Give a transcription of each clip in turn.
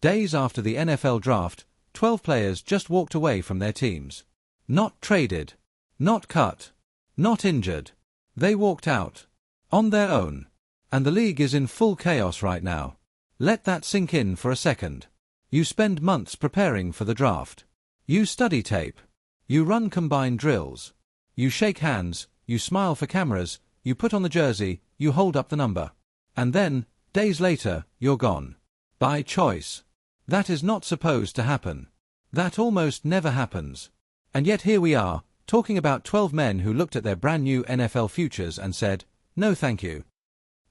Days after the NFL draft, 12 players just walked away from their teams. Not traded. Not cut. Not injured. They walked out. On their own. And the league is in full chaos right now. Let that sink in for a second. You spend months preparing for the draft. You study tape. You run combined drills. You shake hands, you smile for cameras, you put on the jersey, you hold up the number. And then, days later, you're gone. By choice. That is not supposed to happen. That almost never happens. And yet here we are, talking about 12 men who looked at their brand new NFL futures and said, no thank you.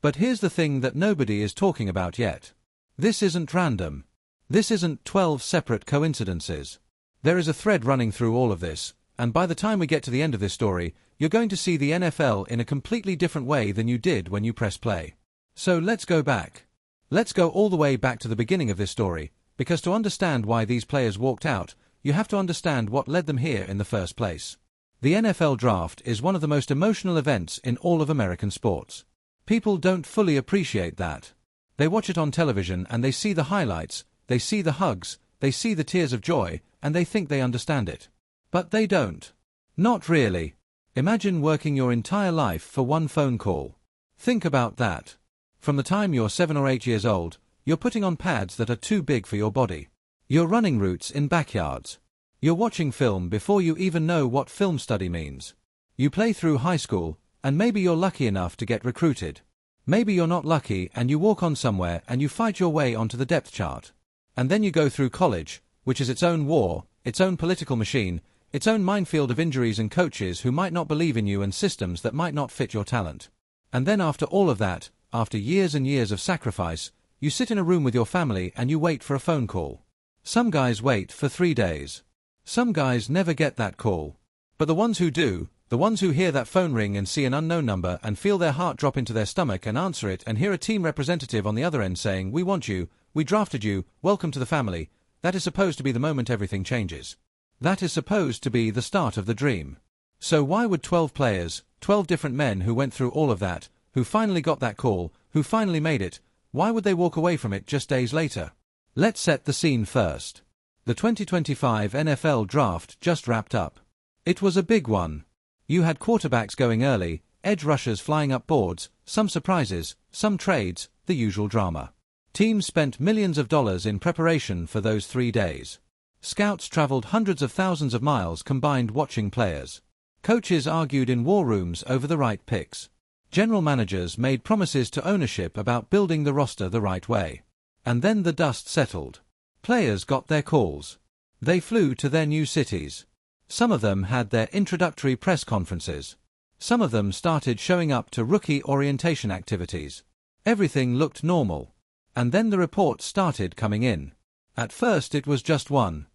But here's the thing that nobody is talking about yet. This isn't random. This isn't 12 separate coincidences. There is a thread running through all of this, and by the time we get to the end of this story, you're going to see the NFL in a completely different way than you did when you press play. So let's go back. Let's go all the way back to the beginning of this story, because to understand why these players walked out, you have to understand what led them here in the first place. The NFL draft is one of the most emotional events in all of American sports. People don't fully appreciate that. They watch it on television and they see the highlights, they see the hugs, they see the tears of joy, and they think they understand it. But they don't. Not really. Imagine working your entire life for one phone call. Think about that. From the time you're 7 or 8 years old, you're putting on pads that are too big for your body. You're running routes in backyards. You're watching film before you even know what film study means. You play through high school, and maybe you're lucky enough to get recruited. Maybe you're not lucky and you walk on somewhere and you fight your way onto the depth chart. And then you go through college, which is its own war, its own political machine, its own minefield of injuries and coaches who might not believe in you and systems that might not fit your talent. And then after all of that, after years and years of sacrifice, you sit in a room with your family and you wait for a phone call. Some guys wait for 3 days. Some guys never get that call. But the ones who do, the ones who hear that phone ring and see an unknown number and feel their heart drop into their stomach and answer it and hear a team representative on the other end saying, "We want you, we drafted you, welcome to the family," that is supposed to be the moment everything changes. That is supposed to be the start of the dream. So why would 12 players, 12 different men who went through all of that, who finally got that call, who finally made it, why would they walk away from it just days later? Let's set the scene first. The 2025 NFL Draft just wrapped up. It was a big one. You had quarterbacks going early, edge rushers flying up boards, some surprises, some trades, the usual drama. Teams spent millions of dollars in preparation for those 3 days. Scouts traveled hundreds of thousands of miles combined watching players. Coaches argued in war rooms over the right picks. General managers made promises to ownership about building the roster the right way. And then the dust settled. Players got their calls. They flew to their new cities. Some of them had their introductory press conferences. Some of them started showing up to rookie orientation activities. Everything looked normal. And then the reports started coming in. At first it was just one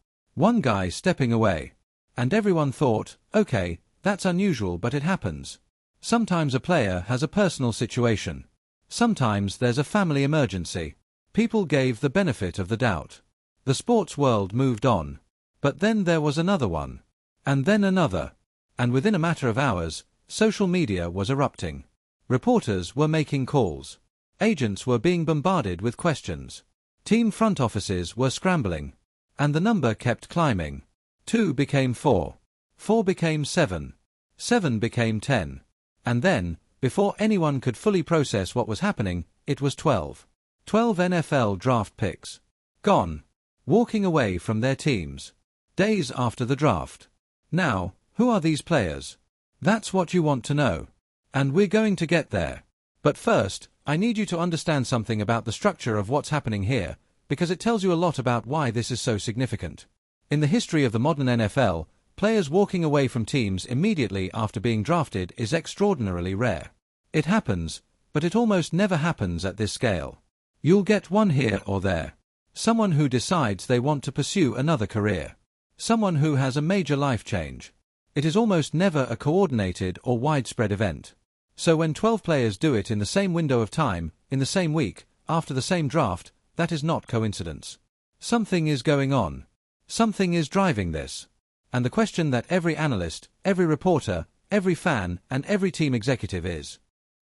guy stepping away. And everyone thought, okay, that's unusual, but it happens. Sometimes a player has a personal situation. Sometimes there's a family emergency. People gave the benefit of the doubt. The sports world moved on. But then there was another one. And then another. And within a matter of hours, social media was erupting. Reporters were making calls. Agents were being bombarded with questions. Team front offices were scrambling. And the number kept climbing. 2 became 4. 4 became 7. 7 became 10. And then, before anyone could fully process what was happening, it was 12. 12 NFL draft picks. Gone. Walking away from their teams. Days after the draft. Now, who are these players? That's what you want to know. And we're going to get there. But first, I need you to understand something about the structure of what's happening here, because it tells you a lot about why this is so significant. In the history of the modern NFL, players walking away from teams immediately after being drafted is extraordinarily rare. It happens, but it almost never happens at this scale. You'll get one here or there. Someone who decides they want to pursue another career. Someone who has a major life change. It is almost never a coordinated or widespread event. So when 12 players do it in the same window of time, in the same week, after the same draft, that is not coincidence. Something is going on. Something is driving this. And the question that every analyst, every reporter, every fan, and every team executive is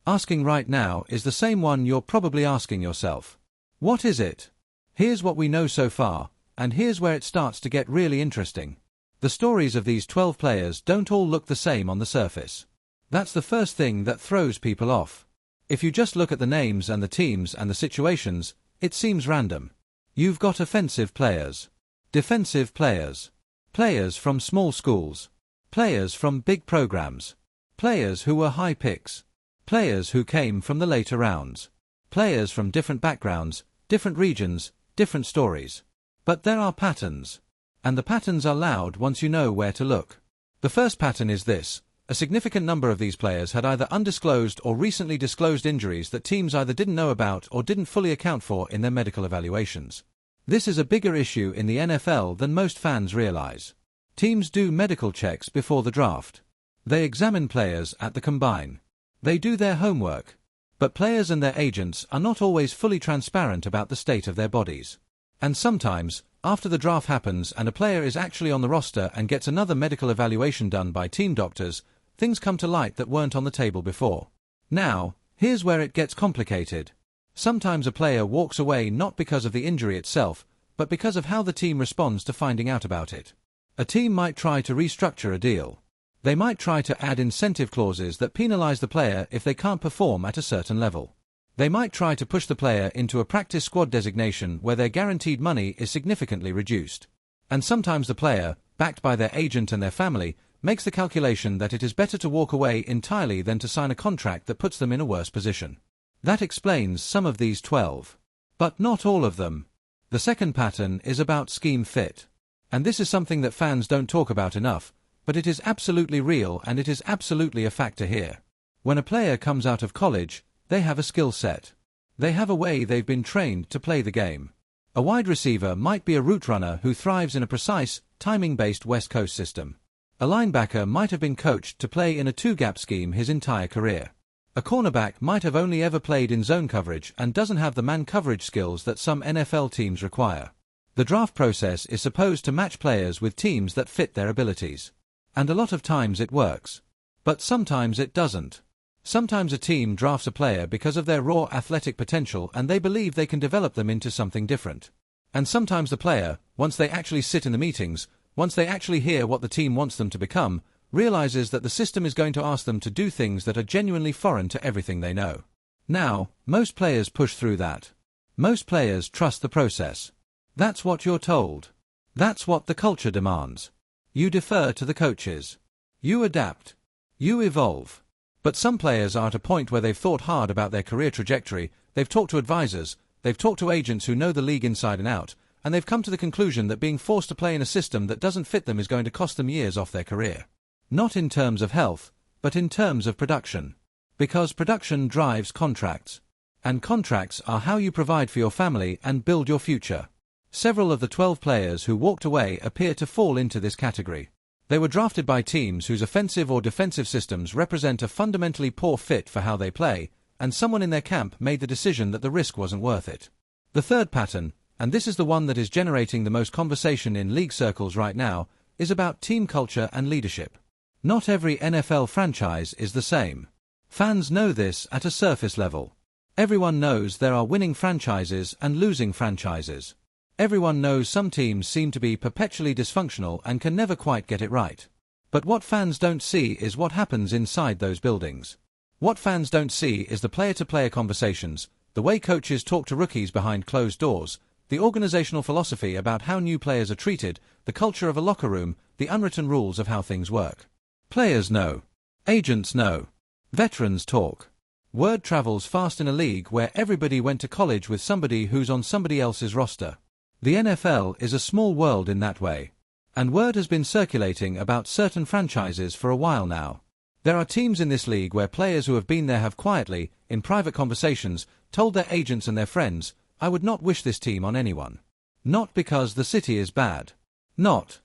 asking right now is the same one you're probably asking yourself. What is it? Here's what we know so far, and here's where it starts to get really interesting. The stories of these 12 players don't all look the same on the surface. That's the first thing that throws people off. If you just look at the names and the teams and the situations, it seems random. You've got offensive players, defensive players, players from small schools, players from big programs, players who were high picks, players who came from the later rounds, players from different backgrounds, different regions, different stories. But there are patterns. And the patterns are loud once you know where to look. The first pattern is this: a significant number of these players had either undisclosed or recently disclosed injuries that teams either didn't know about or didn't fully account for in their medical evaluations. This is a bigger issue in the NFL than most fans realize. Teams do medical checks before the draft. They examine players at the combine. They do their homework. But players and their agents are not always fully transparent about the state of their bodies. And sometimes, after the draft happens and a player is actually on the roster and gets another medical evaluation done by team doctors, things come to light that weren't on the table before. Now, here's where it gets complicated. Sometimes a player walks away not because of the injury itself, but because of how the team responds to finding out about it. A team might try to restructure a deal. They might try to add incentive clauses that penalize the player if they can't perform at a certain level. They might try to push the player into a practice squad designation where their guaranteed money is significantly reduced. And sometimes the player, backed by their agent and their family, makes the calculation that it is better to walk away entirely than to sign a contract that puts them in a worse position. That explains some of these 12. But not all of them. The second pattern is about scheme fit. And this is something that fans don't talk about enough, but it is absolutely real and it is absolutely a factor here. When a player comes out of college, they have a skill set. They have a way they've been trained to play the game. A wide receiver might be a route runner who thrives in a precise, timing-based West Coast system. A linebacker might have been coached to play in a two-gap scheme his entire career. A cornerback might have only ever played in zone coverage and doesn't have the man coverage skills that some NFL teams require. The draft process is supposed to match players with teams that fit their abilities. And a lot of times it works. But sometimes it doesn't. Sometimes a team drafts a player because of their raw athletic potential and they believe they can develop them into something different. And sometimes the player, once they actually sit in the meetings, once they actually hear what the team wants them to become, realizes that the system is going to ask them to do things that are genuinely foreign to everything they know. Now, most players push through that. Most players trust the process. That's what you're told. That's what the culture demands. You defer to the coaches. You adapt. You evolve. But some players are at a point where they've thought hard about their career trajectory, they've talked to advisors, they've talked to agents who know the league inside and out, and they've come to the conclusion that being forced to play in a system that doesn't fit them is going to cost them years off their career. Not in terms of health, but in terms of production. Because production drives contracts. And contracts are how you provide for your family and build your future. Several of the 12 players who walked away appear to fall into this category. They were drafted by teams whose offensive or defensive systems represent a fundamentally poor fit for how they play, and someone in their camp made the decision that the risk wasn't worth it. The third pattern, and this is the one that is generating the most conversation in league circles right now, is about team culture and leadership. Not every NFL franchise is the same. Fans know this at a surface level. Everyone knows there are winning franchises and losing franchises. Everyone knows some teams seem to be perpetually dysfunctional and can never quite get it right. But what fans don't see is what happens inside those buildings. What fans don't see is the player-to-player conversations, the way coaches talk to rookies behind closed doors, the organizational philosophy about how new players are treated, the culture of a locker room, the unwritten rules of how things work. Players know. Agents know. Veterans talk. Word travels fast in a league where everybody went to college with somebody who's on somebody else's roster. The NFL is a small world in that way. And word has been circulating about certain franchises for a while now. There are teams in this league where players who have been there have quietly, in private conversations, told their agents and their friends, "I would not wish this team on anyone." Not because the city is bad. Not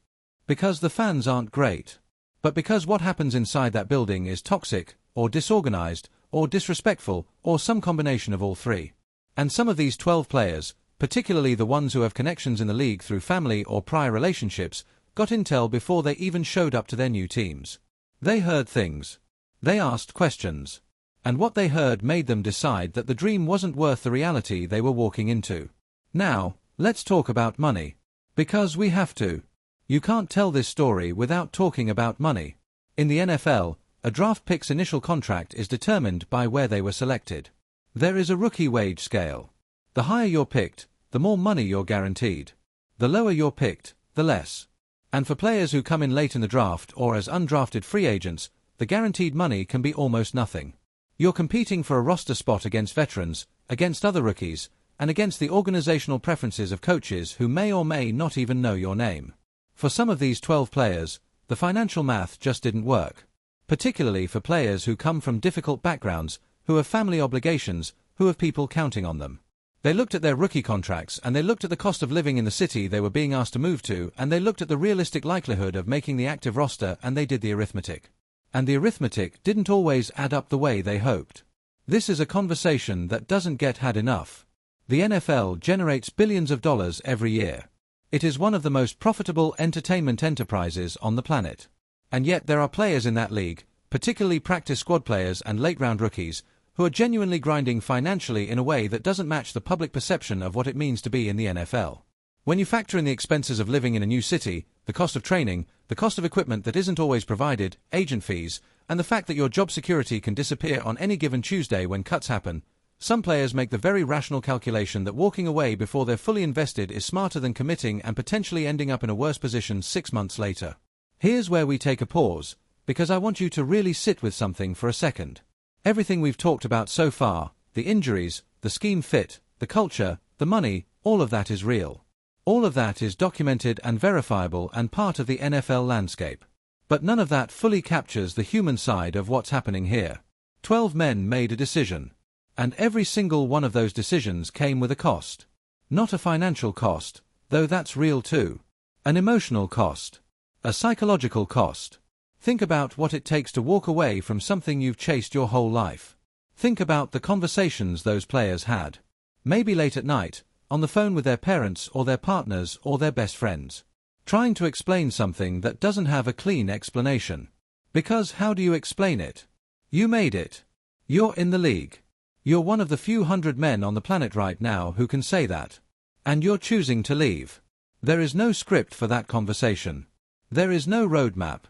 because the fans aren't great. But because what happens inside that building is toxic, or disorganized, or disrespectful, or some combination of all three. And some of these 12 players, particularly the ones who have connections in the league through family or prior relationships, got intel before they even showed up to their new teams. They heard things. They asked questions. And what they heard made them decide that the dream wasn't worth the reality they were walking into. Now, Let's talk about money. Because we have to. You can't tell this story without talking about money. In the NFL, a draft pick's initial contract is determined by where they were selected. There is a rookie wage scale. The higher you're picked, the more money you're guaranteed. The lower you're picked, the less. And for players who come in late in the draft or as undrafted free agents, the guaranteed money can be almost nothing. You're competing for a roster spot against veterans, against other rookies, and against the organizational preferences of coaches who may or may not even know your name. For some of these 12 players, the financial math just didn't work. Particularly for players who come from difficult backgrounds, who have family obligations, who have people counting on them. They looked at their rookie contracts and they looked at the cost of living in the city they were being asked to move to, and they looked at the realistic likelihood of making the active roster, and they did the arithmetic. And the arithmetic didn't always add up the way they hoped. This is a conversation that doesn't get had enough. The NFL generates billions of dollars every year. It is one of the most profitable entertainment enterprises on the planet. And yet there are players in that league, particularly practice squad players and late-round rookies, who are genuinely grinding financially in a way that doesn't match the public perception of what it means to be in the NFL. When you factor in the expenses of living in a new city, the cost of training, the cost of equipment that isn't always provided, agent fees, and the fact that your job security can disappear on any given Tuesday when cuts happen, some players make the very rational calculation that walking away before they're fully invested is smarter than committing and potentially ending up in a worse position 6 months later. Here's where we take a pause, because I want you to really sit with something for a second. Everything we've talked about so far, the injuries, the scheme fit, the culture, the money, all of that is real. All of that is documented and verifiable and part of the NFL landscape. But none of that fully captures the human side of what's happening here. 12 men made a decision. And every single one of those decisions came with a cost. Not a financial cost, though that's real too. An emotional cost. A psychological cost. Think about what it takes to walk away from something you've chased your whole life. Think about the conversations those players had. Maybe late at night, on the phone with their parents or their partners or their best friends. Trying to explain something that doesn't have a clean explanation. Because how do you explain it? You made it. You're in the league. You're one of the few hundred men on the planet right now who can say that. And you're choosing to leave. There is no script for that conversation. There is no roadmap.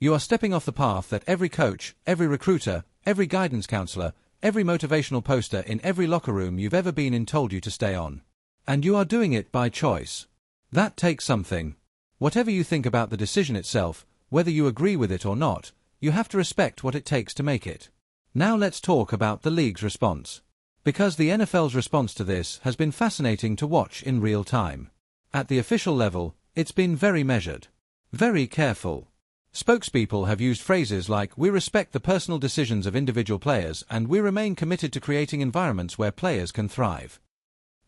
You are stepping off the path that every coach, every recruiter, every guidance counselor, every motivational poster in every locker room you've ever been in told you to stay on. And you are doing it by choice. That takes something. Whatever you think about the decision itself, whether you agree with it or not, you have to respect what it takes to make it. Now let's talk about the league's response. Because the NFL's response to this has been fascinating to watch in real time. At the official level, it's been very measured. Very careful. Spokespeople have used phrases like, "We respect the personal decisions of individual players and we remain committed to creating environments where players can thrive."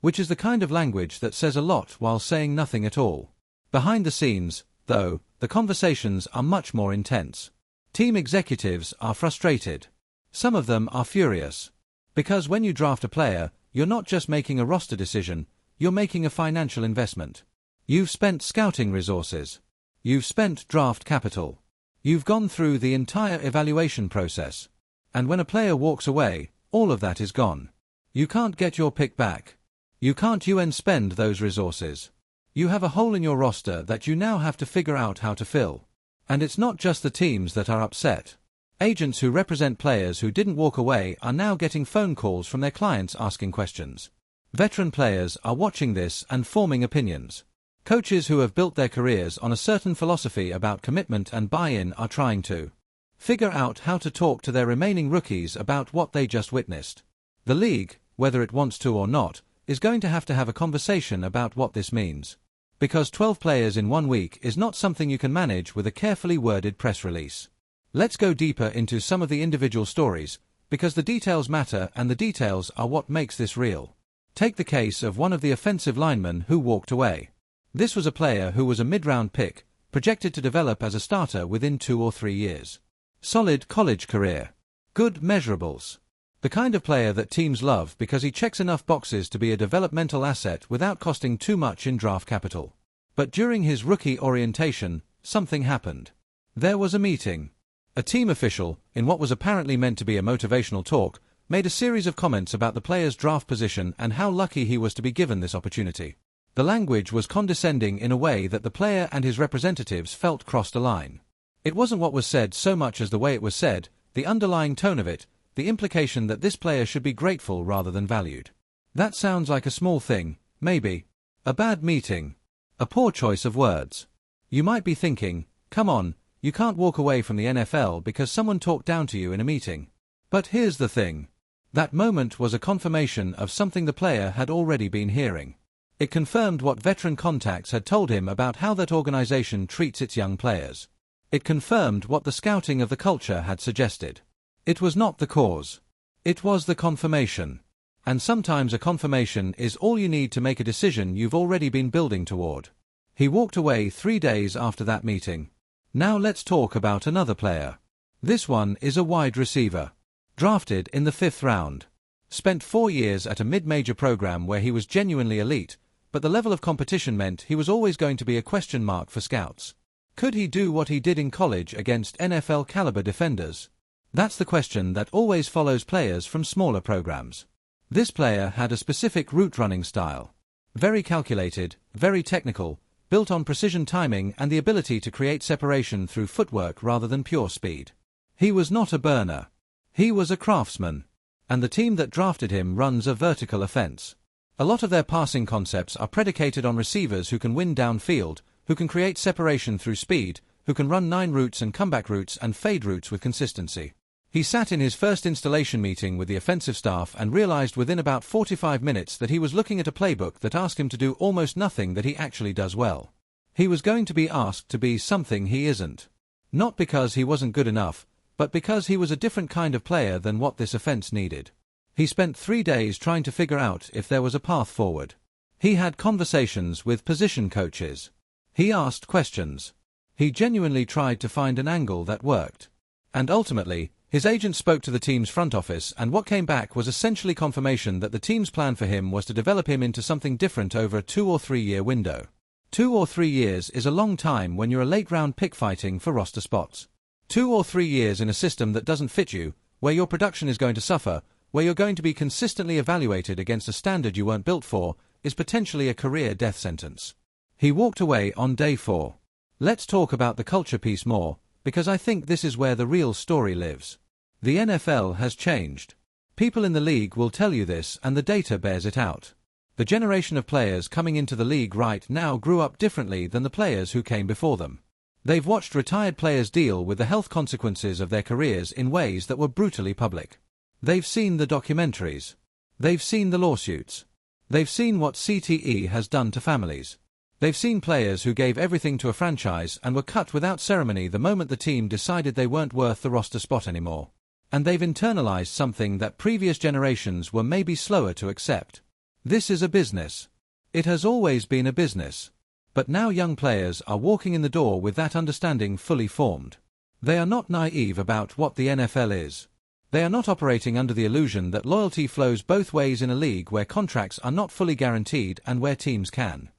Which is the kind of language that says a lot while saying nothing at all. Behind the scenes, though, the conversations are much more intense. Team executives are frustrated. Some of them are furious. Because when you draft a player, you're not just making a roster decision, you're making a financial investment. You've spent scouting resources. You've spent draft capital. You've gone through the entire evaluation process. And when a player walks away, all of that is gone. You can't get your pick back. You can't spend those resources. You have a hole in your roster that you now have to figure out how to fill. And it's not just the teams that are upset. Agents who represent players who didn't walk away are now getting phone calls from their clients asking questions. Veteran players are watching this and forming opinions. Coaches who have built their careers on a certain philosophy about commitment and buy-in are trying to figure out how to talk to their remaining rookies about what they just witnessed. The league, whether it wants to or not, is going to have a conversation about what this means. Because 12 players in 1 week is not something you can manage with a carefully worded press release. Let's go deeper into some of the individual stories, because the details matter and the details are what makes this real. Take the case of one of the offensive linemen who walked away. This was a player who was a mid-round pick, projected to develop as a starter within 2 or 3 years. Solid college career. Good measurables. The kind of player that teams love because he checks enough boxes to be a developmental asset without costing too much in draft capital. But during his rookie orientation, something happened. There was a meeting. A team official, in what was apparently meant to be a motivational talk, made a series of comments about the player's draft position and how lucky he was to be given this opportunity. The language was condescending in a way that the player and his representatives felt crossed a line. It wasn't what was said so much as the way it was said, the underlying tone of it, the implication that this player should be grateful rather than valued. That sounds like a small thing, maybe. A bad meeting. A poor choice of words. You might be thinking, come on, you can't walk away from the NFL because someone talked down to you in a meeting. But here's the thing. That moment was a confirmation of something the player had already been hearing. It confirmed what veteran contacts had told him about how that organization treats its young players. It confirmed what the scouting of the culture had suggested. It was not the cause. It was the confirmation. And sometimes a confirmation is all you need to make a decision you've already been building toward. He walked away 3 days after that meeting. Now let's talk about another player. This one is a wide receiver. Drafted in the 5th round. Spent 4 years at a mid-major program where he was genuinely elite, but the level of competition meant he was always going to be a question mark for scouts. Could he do what he did in college against NFL-caliber defenders? That's the question that always follows players from smaller programs. This player had a specific route-running style. Very calculated, very technical, built on precision timing and the ability to create separation through footwork rather than pure speed. He was not a burner. He was a craftsman. And the team that drafted him runs a vertical offense. A lot of their passing concepts are predicated on receivers who can win downfield, who can create separation through speed, who can run 9 routes and comeback routes and fade routes with consistency. He sat in his first installation meeting with the offensive staff and realized within about 45 minutes that he was looking at a playbook that asked him to do almost nothing that he actually does well. He was going to be asked to be something he isn't. Not because he wasn't good enough, but because he was a different kind of player than what this offense needed. He spent 3 days trying to figure out if there was a path forward. He had conversations with position coaches. He asked questions. He genuinely tried to find an angle that worked. And ultimately, his agent spoke to the team's front office, and what came back was essentially confirmation that the team's plan for him was to develop him into something different over a 2 or 3 year window. 2 or 3 years is a long time when you're a late-round pick fighting for roster spots. 2 or 3 years in a system that doesn't fit you, where your production is going to suffer, where you're going to be consistently evaluated against a standard you weren't built for, is potentially a career death sentence. He walked away on day 4. Let's talk about the culture piece more, because I think this is where the real story lives. The NFL has changed. People in the league will tell you this, and the data bears it out. The generation of players coming into the league right now grew up differently than the players who came before them. They've watched retired players deal with the health consequences of their careers in ways that were brutally public. They've seen the documentaries. They've seen the lawsuits. They've seen what CTE has done to families. They've seen players who gave everything to a franchise and were cut without ceremony the moment the team decided they weren't worth the roster spot anymore. And they've internalized something that previous generations were maybe slower to accept. This is a business. It has always been a business. But now young players are walking in the door with that understanding fully formed. They are not naive about what the NFL is. They are not operating under the illusion that loyalty flows both ways in a league where contracts are not fully guaranteed and where teams can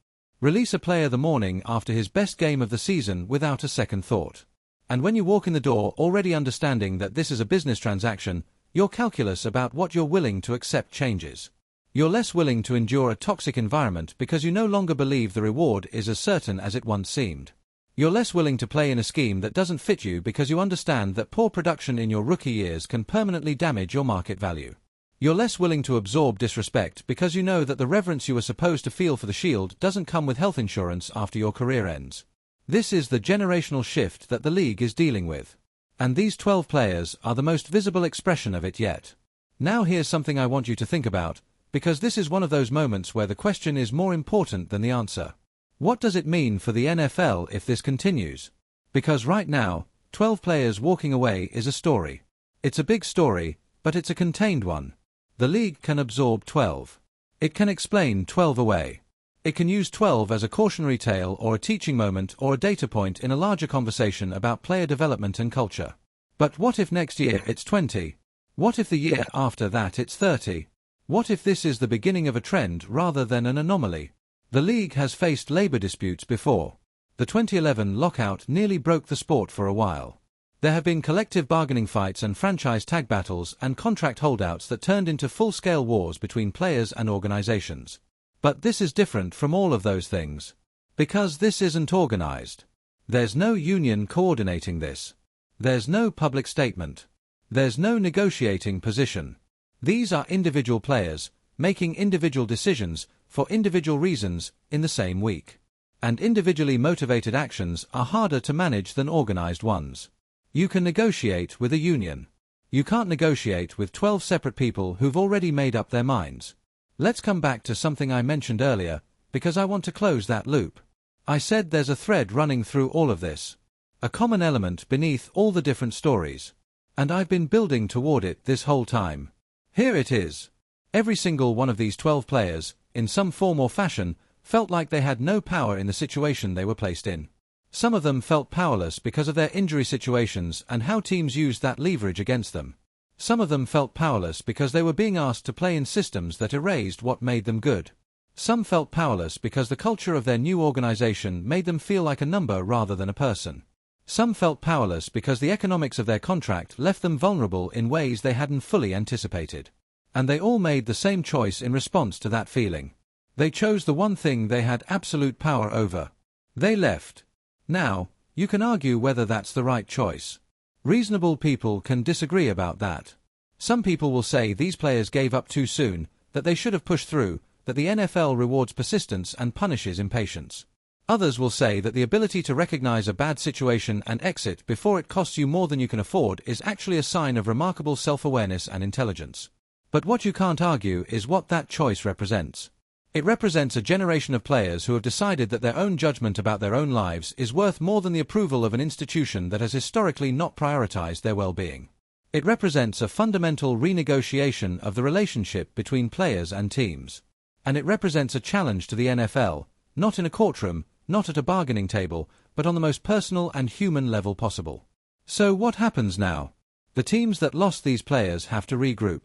release a player the morning after his best game of the season without a second thought. And when you walk in the door already understanding that this is a business transaction, your calculus about what you're willing to accept changes. You're less willing to endure a toxic environment because you no longer believe the reward is as certain as it once seemed. You're less willing to play in a scheme that doesn't fit you because you understand that poor production in your rookie years can permanently damage your market value. You're less willing to absorb disrespect because you know that the reverence you were supposed to feel for the Shield doesn't come with health insurance after your career ends. This is the generational shift that the league is dealing with. And these 12 players are the most visible expression of it yet. Now here's something I want you to think about, because this is one of those moments where the question is more important than the answer. What does it mean for the NFL if this continues? Because right now, 12 players walking away is a story. It's a big story, but it's a contained one. The league can absorb 12. It can explain 12 away. It can use 12 as a cautionary tale or a teaching moment or a data point in a larger conversation about player development and culture. But what if next year it's 20? What if the year after that it's 30? What if this is the beginning of a trend rather than an anomaly? The league has faced labor disputes before. The 2011 lockout nearly broke the sport for a while. There have been collective bargaining fights and franchise tag battles and contract holdouts that turned into full-scale wars between players and organizations. But this is different from all of those things. Because this isn't organized. There's no union coordinating this. There's no public statement. There's no negotiating position. These are individual players, making individual decisions, for individual reasons, in the same week. And individually motivated actions are harder to manage than organized ones. You can negotiate with a union. You can't negotiate with 12 separate people who've already made up their minds. Let's come back to something I mentioned earlier, because I want to close that loop. I said there's a thread running through all of this. A common element beneath all the different stories. And I've been building toward it this whole time. Here it is. Every single one of these 12 players, in some form or fashion, felt like they had no power in the situation they were placed in. Some of them felt powerless because of their injury situations and how teams used that leverage against them. Some of them felt powerless because they were being asked to play in systems that erased what made them good. Some felt powerless because the culture of their new organization made them feel like a number rather than a person. Some felt powerless because the economics of their contract left them vulnerable in ways they hadn't fully anticipated. And they all made the same choice in response to that feeling. They chose the one thing they had absolute power over. They left. Now, you can argue whether that's the right choice. Reasonable people can disagree about that. Some people will say these players gave up too soon, that they should have pushed through, that the NFL rewards persistence and punishes impatience. Others will say that the ability to recognize a bad situation and exit before it costs you more than you can afford is actually a sign of remarkable self-awareness and intelligence. But what you can't argue is what that choice represents. It represents a generation of players who have decided that their own judgment about their own lives is worth more than the approval of an institution that has historically not prioritized their well-being. It represents a fundamental renegotiation of the relationship between players and teams. And it represents a challenge to the NFL, not in a courtroom, not at a bargaining table, but on the most personal and human level possible. So what happens now? The teams that lost these players have to regroup.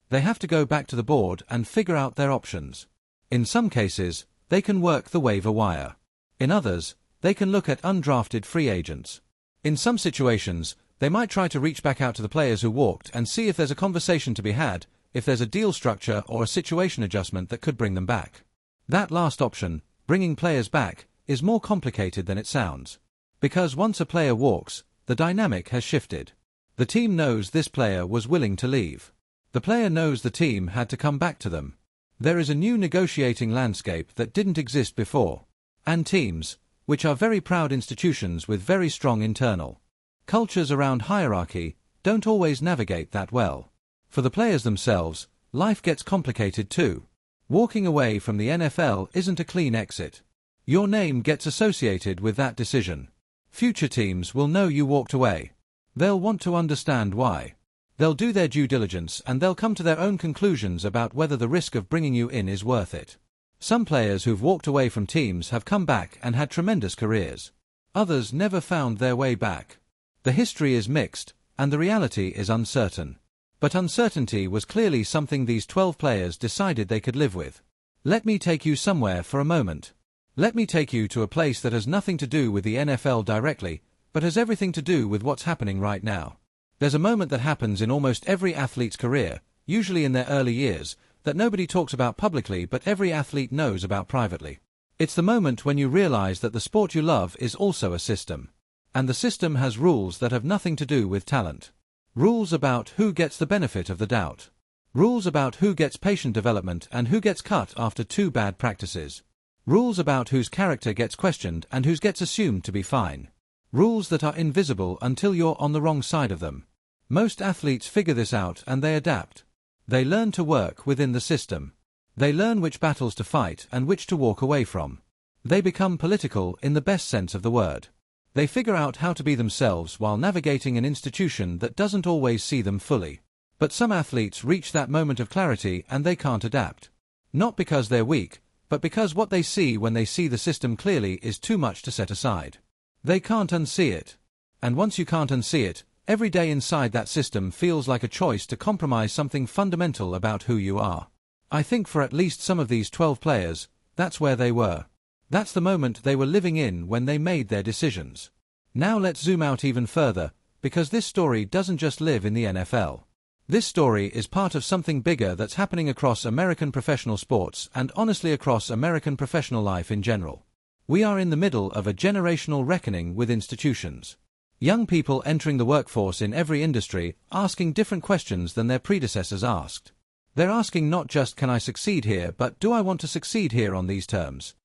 They have to go back to the board and figure out their options. In some cases, they can work the waiver wire. In others, they can look at undrafted free agents. In some situations, they might try to reach back out to the players who walked and see if there's a conversation to be had, if there's a deal structure or a situation adjustment that could bring them back. That last option, bringing players back, is more complicated than it sounds. Because once a player walks, the dynamic has shifted. The team knows this player was willing to leave. The player knows the team had to come back to them. There is a new negotiating landscape that didn't exist before. And teams, which are very proud institutions with very strong internal cultures around hierarchy, don't always navigate that well. For the players themselves, life gets complicated too. Walking away from the NFL isn't a clean exit. Your name gets associated with that decision. Future teams will know you walked away. They'll want to understand why. They'll do their due diligence and they'll come to their own conclusions about whether the risk of bringing you in is worth it. Some players who've walked away from teams have come back and had tremendous careers. Others never found their way back. The history is mixed, and the reality is uncertain. But uncertainty was clearly something these 12 players decided they could live with. Let me take you somewhere for a moment. Let me take you to a place that has nothing to do with the NFL directly, but has everything to do with what's happening right now. There's a moment that happens in almost every athlete's career, usually in their early years, that nobody talks about publicly but every athlete knows about privately. It's the moment when you realize that the sport you love is also a system. And the system has rules that have nothing to do with talent. Rules about who gets the benefit of the doubt. Rules about who gets patient development and who gets cut after 2 bad practices. Rules about whose character gets questioned and whose gets assumed to be fine. Rules that are invisible until you're on the wrong side of them. Most athletes figure this out and they adapt. They learn to work within the system. They learn which battles to fight and which to walk away from. They become political in the best sense of the word. They figure out how to be themselves while navigating an institution that doesn't always see them fully. But some athletes reach that moment of clarity and they can't adapt. Not because they're weak, but because what they see when they see the system clearly is too much to set aside. They can't unsee it. And once you can't unsee it, every day inside that system feels like a choice to compromise something fundamental about who you are. I think for at least some of these 12 players, that's where they were. That's the moment they were living in when they made their decisions. Now let's zoom out even further, because this story doesn't just live in the NFL. This story is part of something bigger that's happening across American professional sports and honestly across American professional life in general. We are in the middle of a generational reckoning with institutions. Young people entering the workforce in every industry asking different questions than their predecessors asked. They're asking not just can I succeed here, but do I want to succeed here on these terms?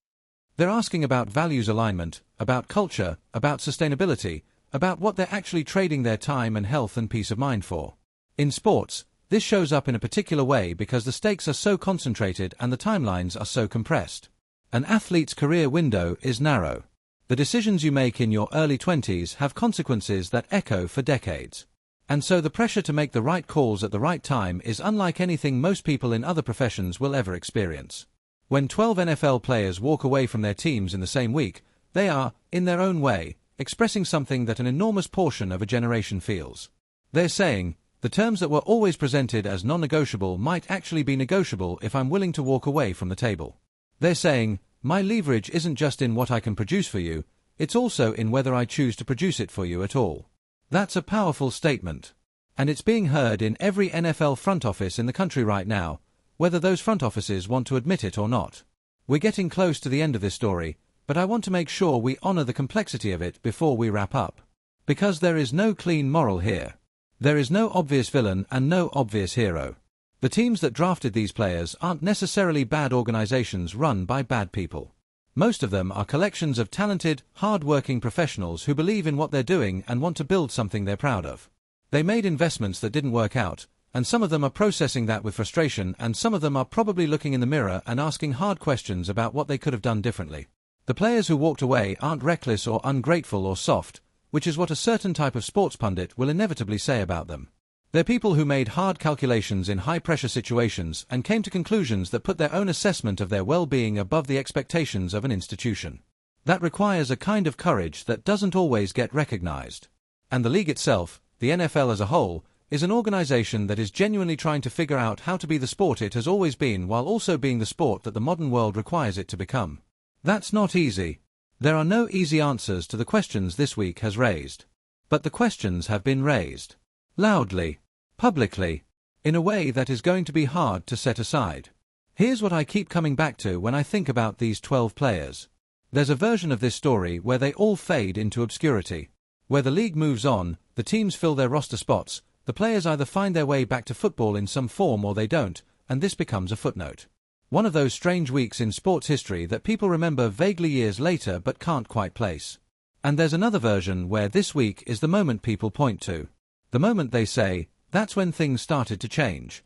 They're asking about values alignment, about culture, about sustainability, about what they're actually trading their time and health and peace of mind for. In sports, this shows up in a particular way because the stakes are so concentrated and the timelines are so compressed. An athlete's career window is narrow. The decisions you make in your early 20s have consequences that echo for decades. And so the pressure to make the right calls at the right time is unlike anything most people in other professions will ever experience. When 12 NFL players walk away from their teams in the same week, they are, in their own way, expressing something that an enormous portion of a generation feels. They're saying, the terms that were always presented as non-negotiable might actually be negotiable if I'm willing to walk away from the table. They're saying, my leverage isn't just in what I can produce for you, it's also in whether I choose to produce it for you at all. That's a powerful statement. And it's being heard in every NFL front office in the country right now, whether those front offices want to admit it or not. We're getting close to the end of this story, but I want to make sure we honor the complexity of it before we wrap up. Because there is no clean moral here. There is no obvious villain and no obvious hero. The teams that drafted these players aren't necessarily bad organizations run by bad people. Most of them are collections of talented, hard-working professionals who believe in what they're doing and want to build something they're proud of. They made investments that didn't work out, and some of them are processing that with frustration, and some of them are probably looking in the mirror and asking hard questions about what they could have done differently. The players who walked away aren't reckless or ungrateful or soft, which is what a certain type of sports pundit will inevitably say about them. They're people who made hard calculations in high-pressure situations and came to conclusions that put their own assessment of their well-being above the expectations of an institution. That requires a kind of courage that doesn't always get recognized. And the league itself, the NFL as a whole, is an organization that is genuinely trying to figure out how to be the sport it has always been while also being the sport that the modern world requires it to become. That's not easy. There are no easy answers to the questions this week has raised. But the questions have been raised. Loudly. Publicly. In a way that is going to be hard to set aside. Here's what I keep coming back to when I think about these 12 players. There's a version of this story where they all fade into obscurity. Where the league moves on, the teams fill their roster spots, the players either find their way back to football in some form or they don't, and this becomes a footnote. One of those strange weeks in sports history that people remember vaguely years later but can't quite place. And there's another version where this week is the moment people point to. The moment they say, that's when things started to change.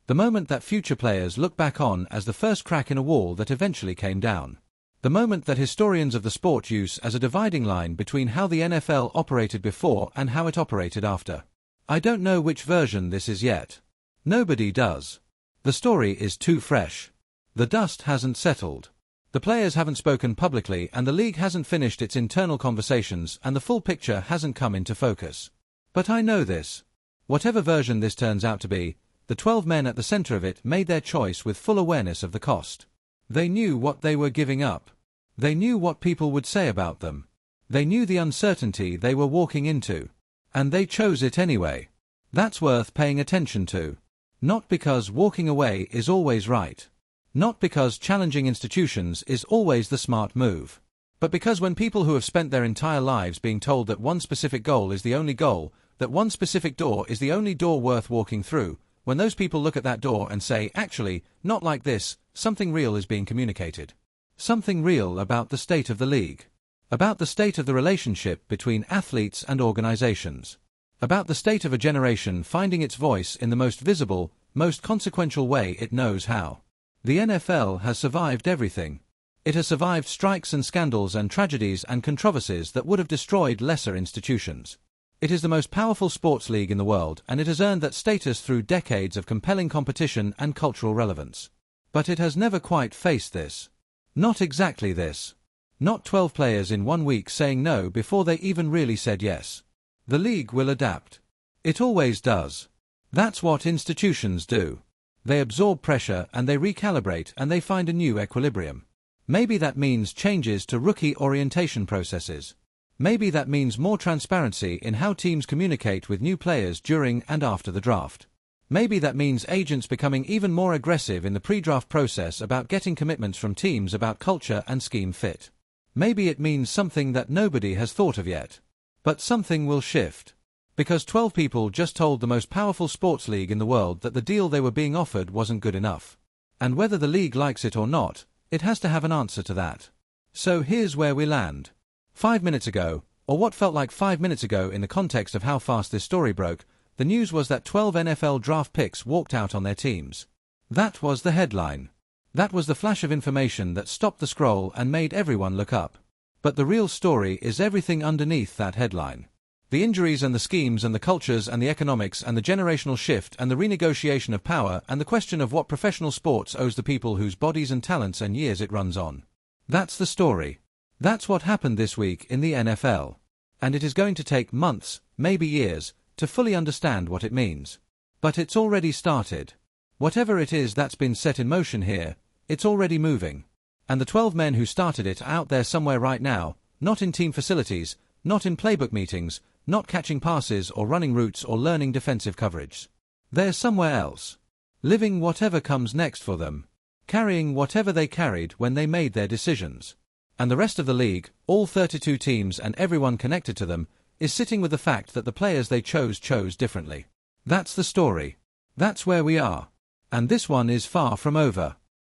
The moment that future players look back on as the first crack in a wall that eventually came down. The moment that historians of the sport use as a dividing line between how the NFL operated before and how it operated after. I don't know which version this is yet. Nobody does. The story is too fresh. The dust hasn't settled. The players haven't spoken publicly and the league hasn't finished its internal conversations and the full picture hasn't come into focus. But I know this. Whatever version this turns out to be, the 12 men at the center of it made their choice with full awareness of the cost. They knew what they were giving up. They knew what people would say about them. They knew the uncertainty they were walking into. And they chose it anyway. That's worth paying attention to. Not because walking away is always right. Not because challenging institutions is always the smart move. But because when people who have spent their entire lives being told that one specific goal is the only goal, that one specific door is the only door worth walking through, when those people look at that door and say, actually, not like this, something real is being communicated. Something real about the state of the league. About the state of the relationship between athletes and organizations. About the state of a generation finding its voice in the most visible, most consequential way it knows how. The NFL has survived everything. It has survived strikes and scandals and tragedies and controversies that would have destroyed lesser institutions. It is the most powerful sports league in the world, and it has earned that status through decades of compelling competition and cultural relevance. But it has never quite faced this. Not exactly this. Not 12 players in 1 week saying no before they even really said yes. The league will adapt. It always does. That's what institutions do. They absorb pressure and they recalibrate and they find a new equilibrium. Maybe that means changes to rookie orientation processes. Maybe that means more transparency in how teams communicate with new players during and after the draft. Maybe that means agents becoming even more aggressive in the pre-draft process about getting commitments from teams about culture and scheme fit. Maybe it means something that nobody has thought of yet. But something will shift. Because 12 people just told the most powerful sports league in the world that the deal they were being offered wasn't good enough. And whether the league likes it or not, it has to have an answer to that. So here's where we land. 5 minutes ago, or what felt like 5 minutes ago in the context of how fast this story broke, the news was that 12 NFL draft picks walked out on their teams. That was the headline. That was the flash of information that stopped the scroll and made everyone look up. But the real story is everything underneath that headline. The injuries and the schemes and the cultures and the economics and the generational shift and the renegotiation of power and the question of what professional sports owes the people whose bodies and talents and years it runs on. That's the story. That's what happened this week in the NFL. And it is going to take months, maybe years, to fully understand what it means. But it's already started. Whatever it is that's been set in motion here, it's already moving. And the 12 men who started it are out there somewhere right now, not in team facilities, not in playbook meetings, not catching passes or running routes or learning defensive coverage. They're somewhere else. Living whatever comes next for them. Carrying whatever they carried when they made their decisions. And the rest of the league, all 32 teams and everyone connected to them, is sitting with the fact that the players they chose differently. That's the story. That's where we are. And this one is far from over.